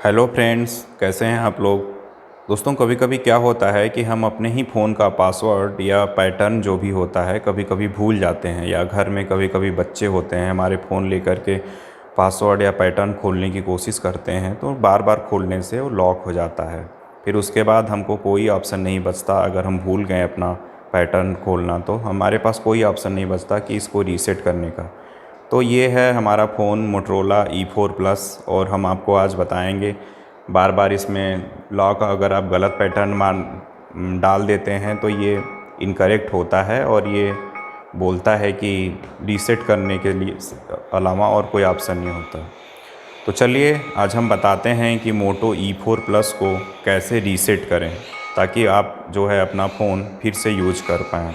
Hello friends, कैसे हैं आप लोग। दोस्तों, कभी कभी क्या होता है कि हम अपने ही फ़ोन का पासवर्ड या पैटर्न जो भी होता है कभी कभी भूल जाते हैं, या घर में कभी कभी बच्चे होते हैं हमारे फ़ोन लेकर के पासवर्ड या पैटर्न खोलने की कोशिश करते हैं, तो बार बार खोलने से वो लॉक हो जाता है। फिर उसके बाद हमको कोई ऑप्शन नहीं बचता। अगर हम भूल गए अपना पैटर्न खोलना तो हमारे पास कोई ऑप्शन नहीं बचता कि इसको रीसेट करने का। तो ये है हमारा फ़ोन मोटरोला E4 प्लस, और हम आपको आज बताएंगे। बार बार इसमें लॉक अगर आप गलत पैटर्न मान डाल देते हैं तो ये इनकरेक्ट होता है, और ये बोलता है कि रीसेट करने के लिए अलावा और कोई ऑप्शन नहीं होता। तो चलिए आज हम बताते हैं कि मोटो E4 प्लस को कैसे रीसेट करें, ताकि आप जो है अपना फ़ोन फिर से यूज कर पाएँ।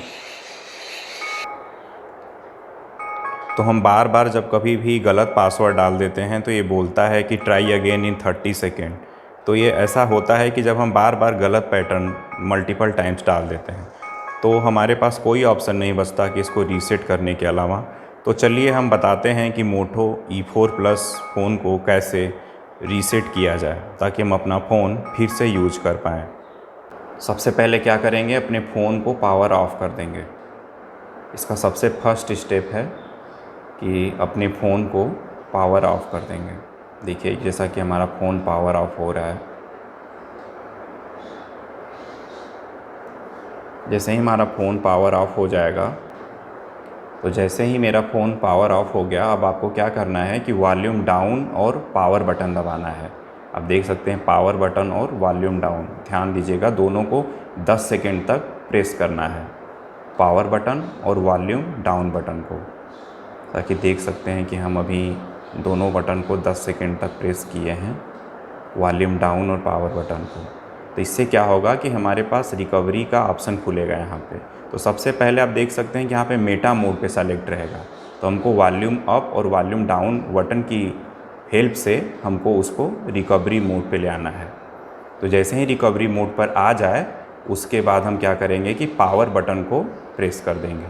तो हम बार बार जब कभी भी गलत पासवर्ड डाल देते हैं तो ये बोलता है कि ट्राई अगेन इन 30 सेकेंड। तो ये ऐसा होता है कि जब हम बार बार गलत पैटर्न मल्टीपल टाइम्स डाल देते हैं तो हमारे पास कोई ऑप्शन नहीं बचता कि इसको रीसेट करने के अलावा। तो चलिए हम बताते हैं कि मोटो E4 प्लस फ़ोन को कैसे रीसेट किया जाए ताकि हम अपना फ़ोन फिर से यूज कर पाएँ। सबसे पहले क्या करेंगे, अपने फ़ोन को पावर ऑफ़ कर देंगे। इसका सबसे फर्स्ट स्टेप है कि अपने फ़ोन को पावर ऑफ़ कर देंगे। देखिए जैसा कि हमारा फ़ोन पावर ऑफ़ हो रहा है। जैसे ही हमारा फ़ोन पावर ऑफ़ हो जाएगा, तो जैसे ही मेरा फ़ोन पावर ऑफ़ हो गया, अब आपको क्या करना है कि वॉल्यूम डाउन और पावर बटन दबाना है। आप देख सकते हैं पावर बटन और वॉल्यूम डाउन, ध्यान दीजिएगा दोनों को 10 सेकेंड तक प्रेस करना है, पावर बटन और वॉल्यूम डाउन बटन को। ताकि देख सकते हैं कि हम अभी दोनों बटन को 10 सेकेंड तक प्रेस किए हैं, वॉल्यूम डाउन और पावर बटन को। तो इससे क्या होगा कि हमारे पास रिकवरी का ऑप्शन खुलेगा यहाँ पे। तो सबसे पहले आप देख सकते हैं कि यहाँ पे मेटा मोड पे सेलेक्ट रहेगा, तो हमको वॉल्यूम अप और वॉल्यूम डाउन बटन की हेल्प से हमको उसको रिकवरी मोड पे ले आना है। तो जैसे ही रिकवरी मोड पर आ जाए, उसके बाद हम क्या करेंगे कि पावर बटन को प्रेस कर देंगे।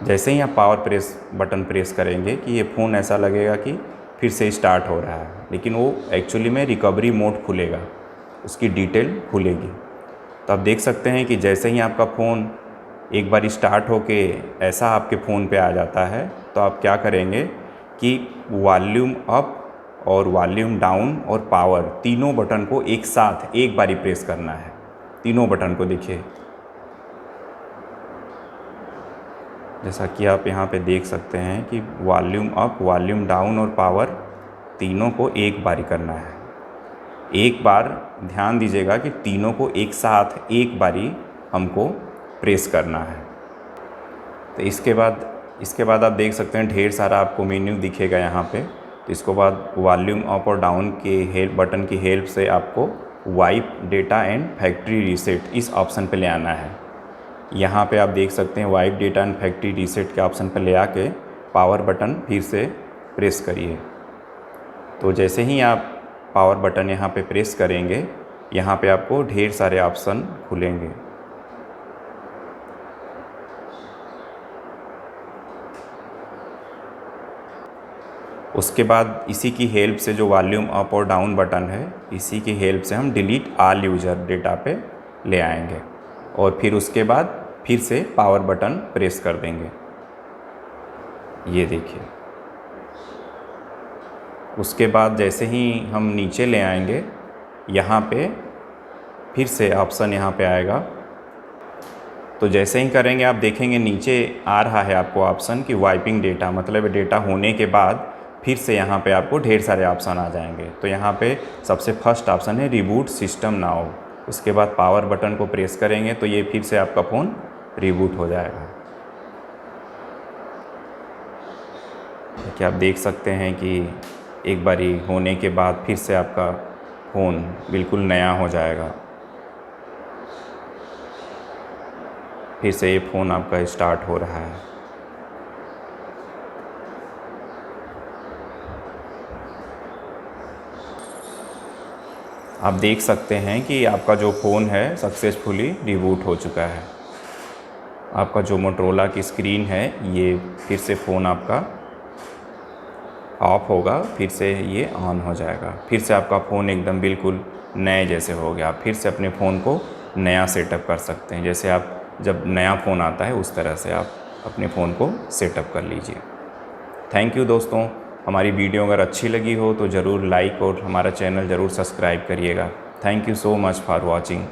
जैसे ही आप पावर बटन प्रेस करेंगे कि ये फ़ोन ऐसा लगेगा कि फिर से स्टार्ट हो रहा है, लेकिन वो एक्चुअली में रिकवरी मोड खुलेगा, उसकी डिटेल खुलेगी। तो आप देख सकते हैं कि जैसे ही आपका फ़ोन एक बार स्टार्ट होके ऐसा आपके फ़ोन पे आ जाता है, तो आप क्या करेंगे कि वॉल्यूम अप और वॉल्यूम डाउन और पावर तीनों बटन को एक साथ एक बारी प्रेस करना है। तीनों बटन को देखिए, जैसा कि आप यहाँ पे देख सकते हैं कि वॉल्यूम अप, वॉल्यूम डाउन और पावर तीनों को एक बारी करना है। एक बार ध्यान दीजिएगा कि तीनों को एक साथ एक बारी हमको प्रेस करना है। तो इसके बाद आप देख सकते हैं ढेर सारा आपको मेन्यू दिखेगा यहाँ पे। तो इसके बाद वॉल्यूम अप और डाउन के बटन की हेल्प से आपको wipe data and factory reset इस ऑप्शन पे ले आना है। यहाँ पे आप देख सकते हैं wipe data and factory reset के ऑप्शन पर ले आके पावर बटन फिर से प्रेस करिए। तो जैसे ही आप पावर बटन यहाँ पे प्रेस करेंगे, यहाँ पे आपको ढेर सारे ऑप्शन खुलेंगे। उसके बाद इसी की हेल्प से जो वॉल्यूम अप और डाउन बटन है, इसी की हेल्प से हम डिलीट ऑल यूज़र डेटा पे ले आएंगे, और फिर उसके बाद फिर से पावर बटन प्रेस कर देंगे। ये देखिए, उसके बाद जैसे ही हम नीचे ले आएंगे, यहाँ पे फिर से ऑप्शन यहाँ पे आएगा। तो जैसे ही करेंगे आप देखेंगे नीचे आ रहा है आपको ऑप्शन कि वाइपिंग डेटा, मतलब डेटा होने के बाद फिर से यहाँ पे आपको ढेर सारे ऑप्शन आ जाएंगे। तो यहाँ पे सबसे फर्स्ट ऑप्शन है रिबूट सिस्टम नाउ। उसके बाद पावर बटन को प्रेस करेंगे तो ये फिर से आपका फ़ोन रिबूट हो जाएगा। देखिए आप देख सकते हैं कि एक बारी होने के बाद फिर से आपका फ़ोन बिल्कुल नया हो जाएगा। फिर से ये फ़ोन आपका स्टार्ट हो रहा है। आप देख सकते हैं कि आपका जो फ़ोन है सक्सेसफुली रिबूट हो चुका है। आपका जो मोटरोला की स्क्रीन है, ये फिर से फ़ोन आपका ऑफ होगा फिर से ये ऑन हो जाएगा, फिर से आपका फ़ोन एकदम बिल्कुल नए जैसे हो गया। आप फिर से अपने फ़ोन को नया सेटअप कर सकते हैं। जैसे आप जब नया फ़ोन आता है उस तरह से आप अपने फ़ोन को सेटअप कर लीजिए। थैंक यू दोस्तों, हमारी वीडियो अगर अच्छी लगी हो तो ज़रूर लाइक और हमारा चैनल ज़रूर सब्सक्राइब करिएगा। Thank you so much for watching.